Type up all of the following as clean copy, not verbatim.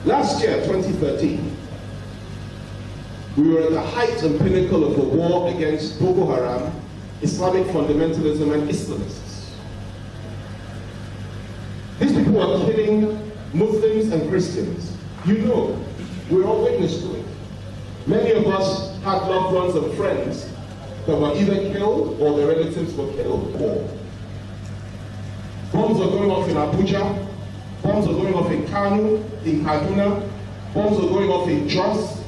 Last year, 2013, we were at the height and pinnacle of the war against Boko Haram, Islamic fundamentalism, and Islamists. These people were killing Muslims and Christians. You know, we're all witness to it. Many of us had loved ones and friends that were either killed or their relatives were killed. Bombs are going off in Abuja, bombs are going off in Kanu, in Kaduna, bombs are going off in Jos,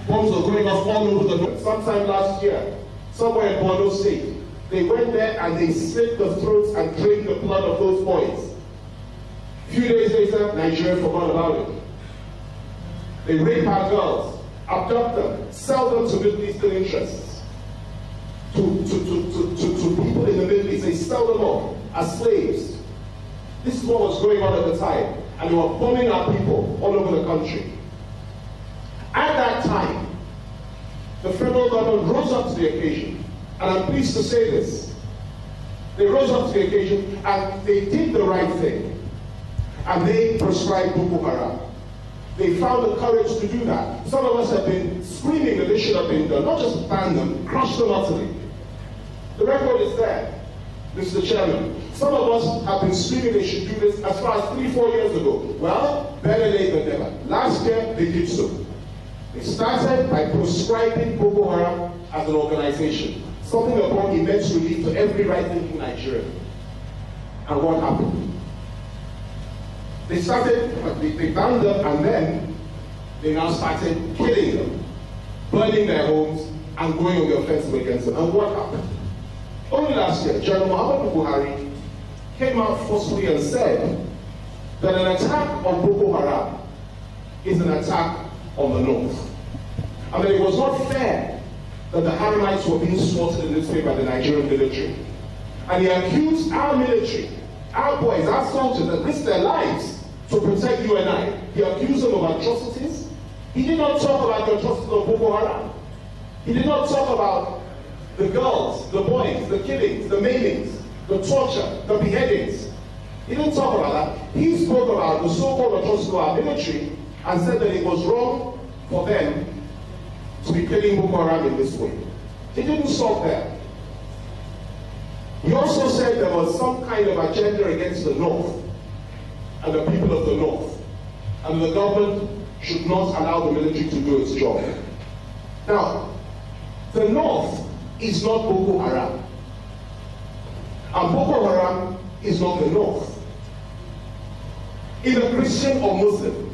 bombs are going off all over the north. Sometime last year, somewhere in Borno State, they went there and they slit the throats and drained the blood of those boys. A few days later, Nigeria forgot about it. They rape our girls, abduct them, sell them to Middle Eastern interests. To people in the Middle East, they sell them off as slaves. This is what was going on at the time, and they were bombing our people all over the country. At that time, the federal government rose up to the occasion, and I'm pleased to say this. They rose up to the occasion, and they did the right thing, and they proscribed Boko Haram. They found the courage to do that. Some of us have been screaming that they should have been done, not just ban them, crush them utterly. The record is there, Mr. Chairman. Some of us have been screaming they should do this as far as 3-4 years ago. Well, better late than never. Last year, they did so. They started by proscribing Boko Haram as an organization, something that brought immense relief to every right-thinking Nigerian. And what happened? They banned them, and then they now started killing them, burning their homes, and going on the offensive against them. And what happened? Only last year, General Muhammadu Buhari came out forcefully and said that an attack on Boko Haram is an attack on the north. And that it was not fair that the Haramites were being slaughtered in this way by the Nigerian military. And he accused our military, our boys, our soldiers that risked their lives to protect you and I. He accused them of atrocities. He did not talk about the atrocities of Boko Haram. He did not talk about the girls, the boys, the killings, the maimings, the torture, the beheadings. He didn't talk about that. He spoke about the so-called atrocities of our military and said that it was wrong for them to be killing Boko Haram in this way. He didn't stop there. He also said there was some kind of agenda against the North and the people of the North, and the government should not allow the military to do its job. Now, the North is not Boko Haram, and Boko Haram is not the North. Either Christian or Muslim,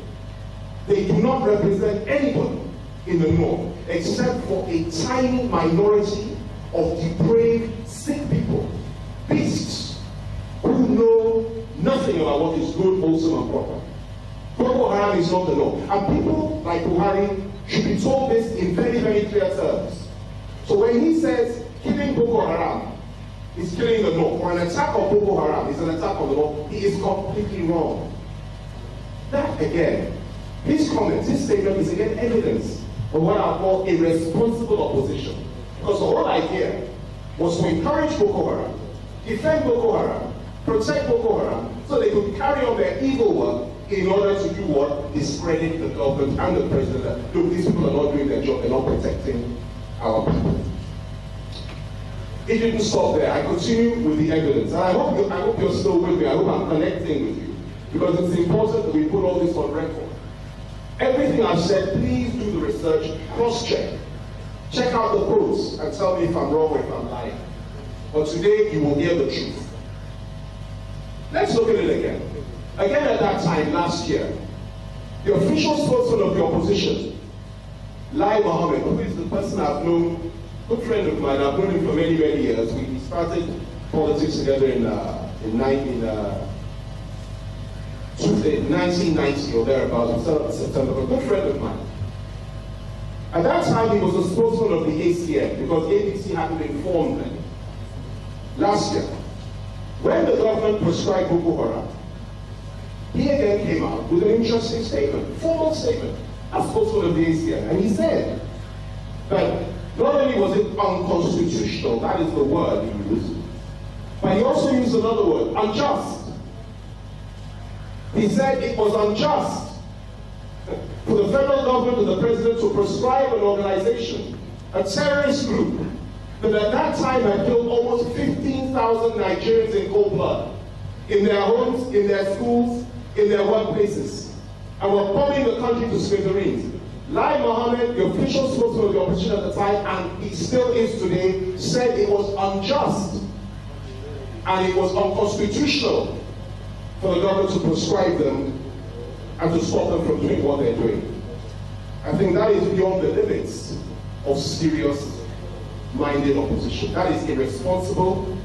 they do not represent anybody in the North except for a tiny minority of depraved, sick people, beasts, who know nothing about what is good, wholesome, and proper. Boko Haram is not the North. And people like Buhari should be told this in very, very clear terms. So when he says killing Boko Haram is killing the North, or an attack on Boko Haram is an attack on the North, he is completely wrong. That again, his comments, his statement is again evidence of what I call a responsible opposition. Because the whole idea was to encourage Boko Haram, defend Boko Haram, protect Boko Haram, so they could carry on their evil work in order to do what? Discredit the government and the president. That, look, these people are not doing their job, they're not protecting our people. It didn't stop there. I continue with the evidence. And I hope you're still with me. I hope I'm connecting with you. Because it's important that we put all this on record. Everything I've said, please do the research, cross-check. Check out the quotes and tell me if I'm wrong or if I'm lying. But today, you will hear the truth. Let's look at it again. Again at that time, last year, the official spokesman of the opposition, Lai Mohammed, who is the person I've known, good friend of mine, I've known him for many, many years. We started politics together in 1990 or thereabouts, in September, a good friend of mine. At that time, he was a spokesman of the ACF because APC hadn't been formed then. Last year, when the government proscribed Boko Haram, he again came out with an interesting statement, formal statement, as spokesman of the ACF, and he said that not only was it unconstitutional, that is the word he used, but he also used another word, unjust. He said it was unjust for the federal government and the president to prescribe an organization, a terrorist group, that at that time had killed almost 15,000 Nigerians in cold blood, in their homes, in their schools, in their workplaces, and were bombing the country to smithereens. Lai Mohammed, the official spokesman of the opposition at the time, and he still is today, said it was unjust and it was unconstitutional for the government to prescribe them and to stop them from doing what they're doing. I think that is beyond the limits of serious-minded opposition. That is irresponsible,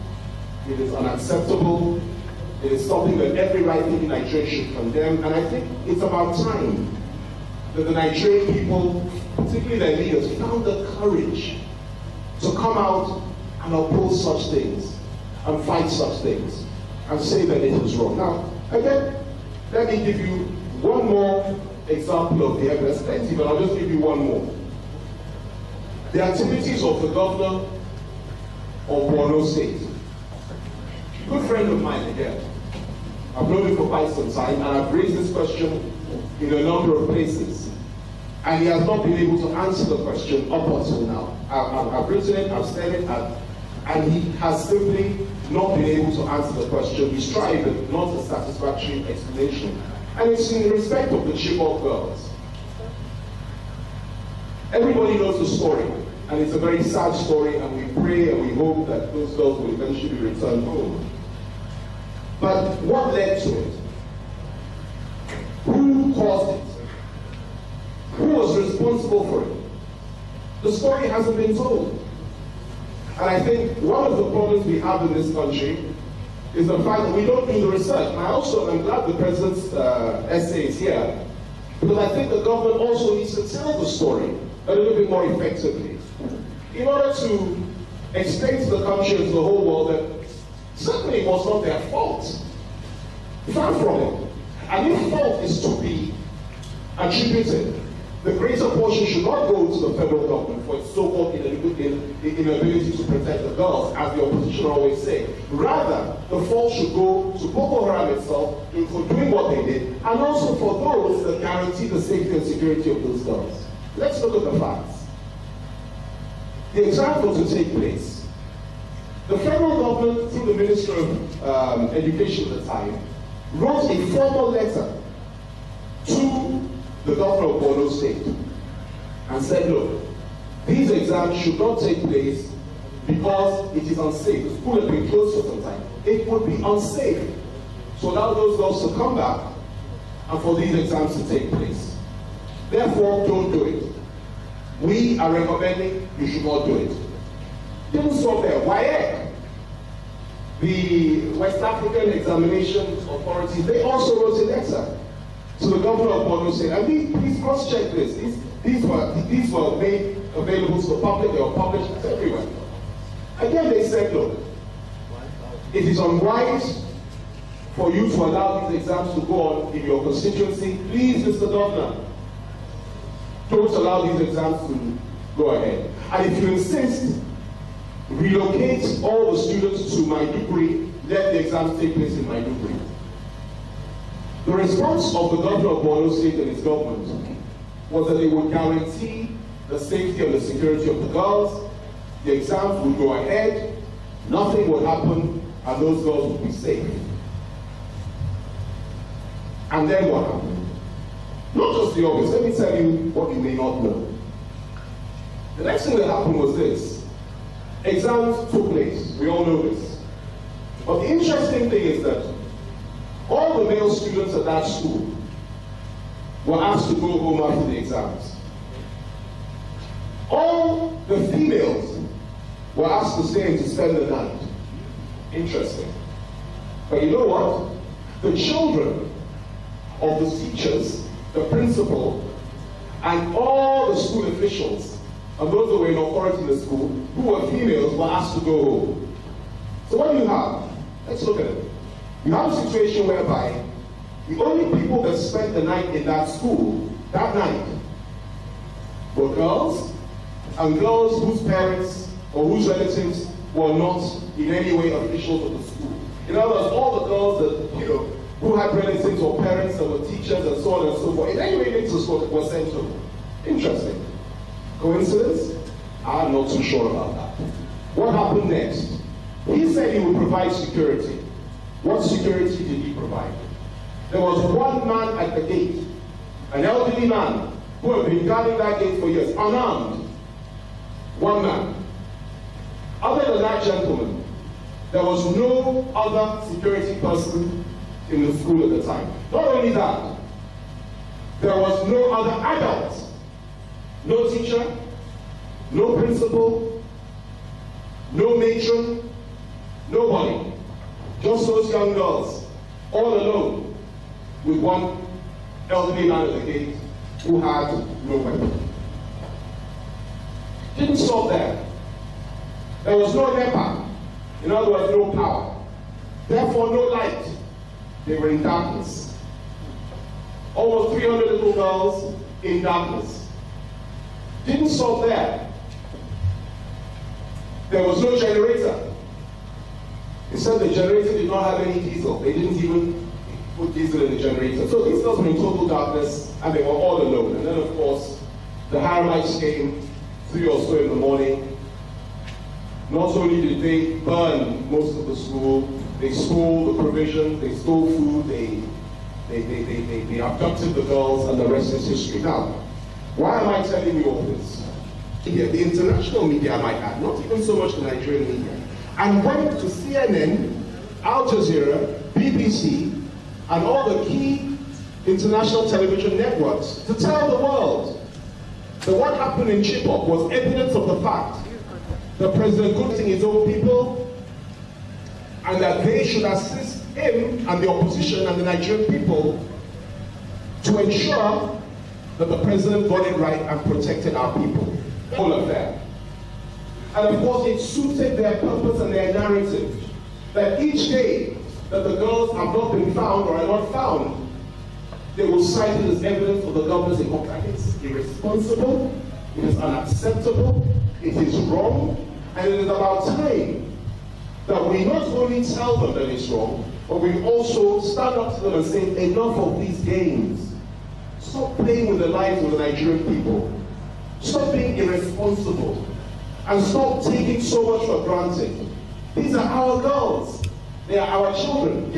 it is unacceptable, it is something that every right-thinking Nigerian should condemn, and I think it's about time that the Nigerian people, particularly their leaders, found the courage to come out and oppose such things and fight such things and say that it is wrong. Now, again, let me give you one more example of the evidence. Plenty, but I'll just give you one more. The activities of the governor of Borno State. A good friend of mine again. I've known him for quite some time, and I've raised this question in a number of places. And he has not been able to answer the question up until now. I've written it, I've said it, and he has simply not been able to answer the question. He's tried, but not a satisfactory explanation. And it's in respect of the Chibok girls. Everybody knows the story, and it's a very sad story, and we pray and we hope that those girls will eventually return home. But what led to it? Who caused it? Who was responsible for it? The story hasn't been told. And I think one of the problems we have in this country is the fact that we don't do the research. And I'm glad the president's essay is here, because I think the government also needs to tell the story a little bit more effectively, in order to explain to the country and to the whole world that certainly it was not their fault. Far from it. And if fault is to be attributed, the greater portion should not go to the federal government for its so-called inability to protect the girls, as the opposition always say. Rather, the fault should go to Boko Haram itself for doing what they did, and also for those that guarantee the safety and security of those girls. Let's look at the facts. The exam was to take place. The federal government, through the Minister of Education at the time, wrote a formal letter to the governor of Borno State and said, look, these exams should not take place because it is unsafe. The school had been closed for some time. It would be unsafe to allow those girls to come back and for these exams to take place. Therefore, don't do it. We are recommending you should not do it. Didn't stop there. WAEC, the West African Examinations Authority, they also wrote a letter to the governor of Borno State, and please cross-check this. These were made available to the public. They were published everywhere. Again, they said, look, it is unwise for you to allow these exams to go on in your constituency. Please, Mr. Governor, don't allow these exams to go ahead. And if you insist, relocate all the students to Maiduguri, let the exams take place in Maiduguri. The response of the governor of Borno State and his government was that they would guarantee the safety and the security of the girls, the exams would go ahead, nothing would happen, and those girls would be safe. And then what happened? Not just the obvious, let me tell you what you may not know. The next thing that happened was this. Exams took place, we all know this. But the interesting thing is that all the male students at that school were asked to go home after the exams. All the females were asked to stay and to spend the night. Interesting. But you know what? The children of the teachers, the principal, and all the school officials, and those who were in authority in the school, who were females, were asked to go home. So what do you have? Let's look at it. You have a situation whereby the only people that spent the night in that school, that night, were girls, and girls whose parents or whose relatives were not in any way officials of the school. In other words, all the girls that, who had relatives or parents that were teachers and so on and so forth. In any way to school was sent home. Interesting. Coincidence? I'm not too sure about that. What happened next? He said he would provide security. What security did he provide? There was one man at the gate, an elderly man who had been guarding that gate for years, unarmed. One man. Other than that gentleman, there was no other security person in the school at the time. Not only that, there was no other adult. No teacher, no principal, no matron, nobody. Just those young girls, all alone, with one elderly man at the gate who had no weapon. Didn't stop there. There was no NEPA. In other words, no power. Therefore, no light. They were in darkness. Almost 300 little girls in darkness. Didn't stop there. There was no generator. He said the generator did not have any diesel. They didn't even put diesel in the generator. So these girls were in total darkness and they were all alone. And then of course, the Haramites came 3 or so in the morning. Not only did they burn most of the school, they stole the provisions, they stole food, they abducted the girls, and the rest is history. Now, why am I telling you all this? The international media, I might add, not even so much the Nigerian media, and went to CNN, Al Jazeera, BBC, and all the key international television networks to tell the world that what happened in Chibok was evidence of the fact that President Good is his own people, and that they should assist him and the opposition and the Nigerian people to ensure that the president got it right and protected our people. All of that. And of course, it suited their purpose and their narrative that each day that the girls have not been found or are not found, they will cite it as evidence of the government's incompetence. It's irresponsible, it is unacceptable, it is wrong, and it is about time that we not only tell them that it's wrong, but we also stand up to them and say, enough of these games. Stop playing with the lives of the Nigerian people. Stop being irresponsible. And stop taking so much for granted. These are our girls. They are our children.